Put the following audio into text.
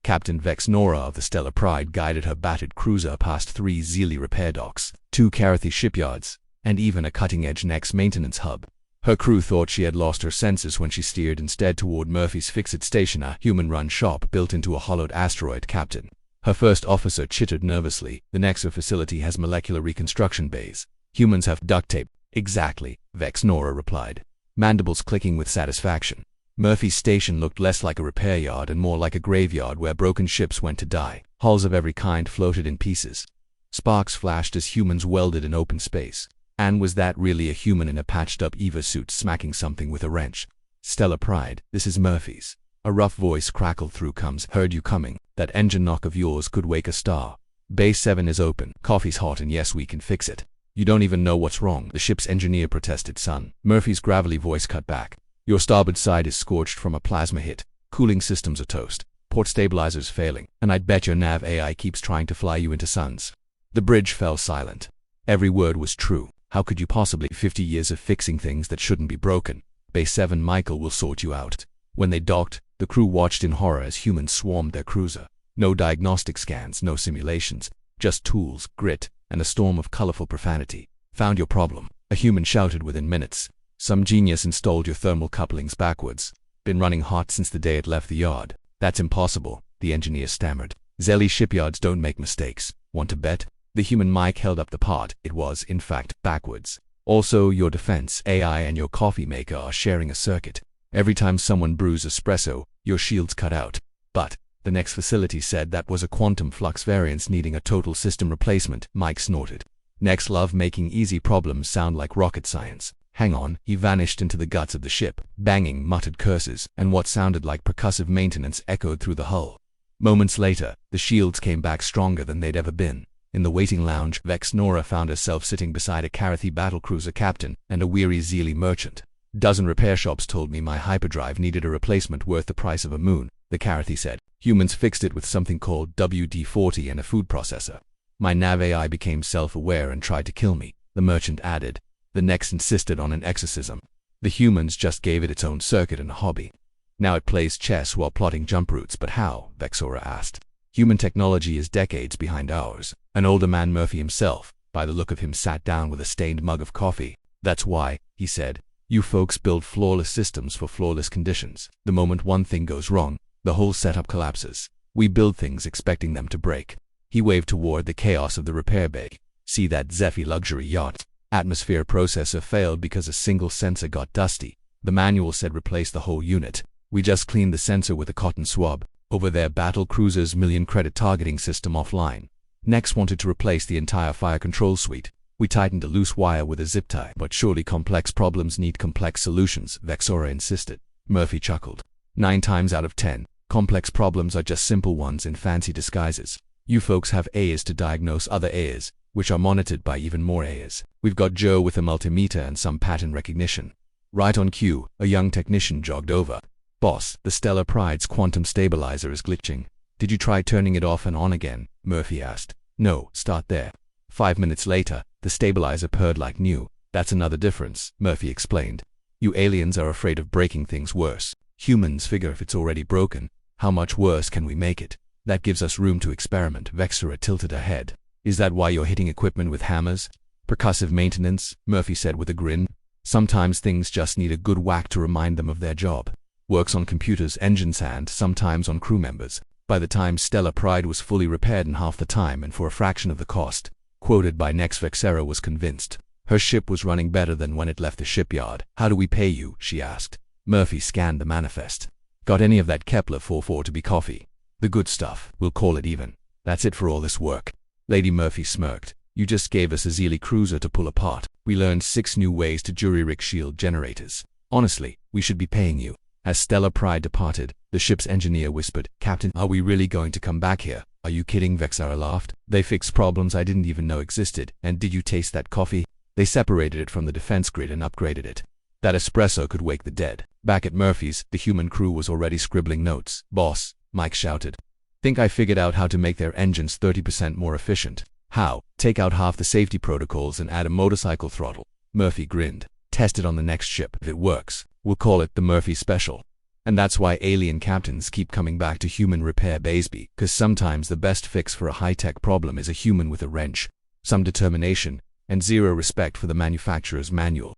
Captain Vex Nora of the Stellar Pride guided her battered cruiser past 3 Zealy repair docks, 2 Carathi shipyards, and even a cutting-edge next maintenance hub. Her crew thought she had lost her senses when she steered instead toward Murphy's Fix-It Station, a human-run shop built into a hollowed asteroid. Captain, her first officer chittered nervously. The Nexo facility has molecular reconstruction bays. Humans have duct tape. Exactly, Vex Nora replied, mandibles clicking with satisfaction. Murphy's station looked less like a repair yard and more like a graveyard where broken ships went to die. Hulls of every kind floated in pieces. Sparks flashed as humans welded in open space. And was that really a human in a patched-up EVA suit smacking something with a wrench? Stellar Pride, this is Murphy's. A rough voice crackled through coms. Heard you coming. That engine knock of yours could wake a star. Bay 7 is open. Coffee's hot and yes, we can fix it. You don't even know what's wrong, the ship's engineer protested. Son. Murphy's gravelly voice cut back. Your starboard side is scorched from a plasma hit. Cooling systems are toast. Port stabilizers failing. And I'd bet your nav AI keeps trying to fly you into suns. The bridge fell silent. Every word was true. How could you possibly? 50 years of fixing things that shouldn't be broken. Bay 7 Michael will sort you out. When they docked, the crew watched in horror as humans swarmed their cruiser. No diagnostic scans, no simulations. Just tools, grit, and a storm of colorful profanity. Found your problem, a human shouted within minutes. Some genius installed your thermal couplings backwards. Been running hot since the day it left the yard. That's impossible, the engineer stammered. Zealy shipyards don't make mistakes. Want to bet? The human mic held up the part. It was, in fact, backwards. Also, your defense AI and your coffee maker are sharing a circuit. Every time someone brews espresso, your shield's cut out. But the next facility said that was a quantum flux variance needing a total system replacement. Mike snorted. Next love making easy problems sound like rocket science. Hang on, he vanished into the guts of the ship. Banging, muttered curses, and what sounded like percussive maintenance echoed through the hull. Moments later, the shields came back stronger than they'd ever been. In the waiting lounge, Vex Nora found herself sitting beside a Carathi battlecruiser captain and a weary Zealy merchant. Dozen repair shops told me my hyperdrive needed a replacement worth the price of a moon, the Carathi said. Humans fixed it with something called WD-40 and a food processor. My nav AI became self-aware and tried to kill me, the merchant added. The Nex insisted on an exorcism. The humans just gave it its own circuit and a hobby. Now it plays chess while plotting jump routes. But how? Vex Nora asked. Human technology is decades behind ours. An older man, Murphy himself, by the look of him, sat down with a stained mug of coffee. That's why, he said, you folks build flawless systems for flawless conditions. The moment one thing goes wrong, the whole setup collapses. We build things expecting them to break. He waved toward the chaos of the repair bay. See that Zephy luxury yacht? Atmosphere processor failed because a single sensor got dusty. The manual said replace the whole unit. We just cleaned the sensor with a cotton swab. Over there, battle cruiser's million credit targeting system offline. Next wanted to replace the entire fire control suite. We tightened a loose wire with a zip tie. But surely complex problems need complex solutions, Vex Nora insisted. Murphy chuckled. 9 times out of 10, complex problems are just simple ones in fancy disguises. You folks have AIs to diagnose other AIs, which are monitored by even more AIs. We've got Joe with a multimeter and some pattern recognition. Right on cue, a young technician jogged over. Boss, the Stellar Pride's quantum stabilizer is glitching. Did you try turning it off and on again? Murphy asked. No, start there. 5 minutes later, the stabilizer purred like new. That's another difference, Murphy explained. You aliens are afraid of breaking things worse. Humans figure if it's already broken, how much worse can we make it? That gives us room to experiment. Vex Nora tilted her head. Is that why you're hitting equipment with hammers? Percussive maintenance, Murphy said with a grin. Sometimes things just need a good whack to remind them of their job. Works on computers, engines, and sometimes on crew members. By the time Stellar Pride was fully repaired in half the time and for a fraction of the cost, quoted by Nex, Vex Nora was convinced. Her ship was running better than when it left the shipyard. How do we pay you? She asked. Murphy scanned the manifest. Got any of that Kepler 44 to be coffee? The good stuff. We'll call it even. That's it for all this work. Lady Murphy smirked. You just gave us a Zealy cruiser to pull apart. We learned 6 new ways to jury-rig shield generators. Honestly, we should be paying you. As Stellar Pride departed, the ship's engineer whispered, Captain, are we really going to come back here? Are you kidding? Vex Nora laughed. They fixed problems I didn't even know existed. And did you taste that coffee? They separated it from the defense grid and upgraded it. That espresso could wake the dead. Back at Murphy's, the human crew was already scribbling notes. Boss, Mike shouted. Think I figured out how to make their engines 30% more efficient. How? Take out half the safety protocols and add a motorcycle throttle. Murphy grinned. Test it on the next ship. If it works, we'll call it the Murphy Special. And that's why alien captains keep coming back to human repair bays, because sometimes the best fix for a high-tech problem is a human with a wrench, some determination, and zero respect for the manufacturer's manual.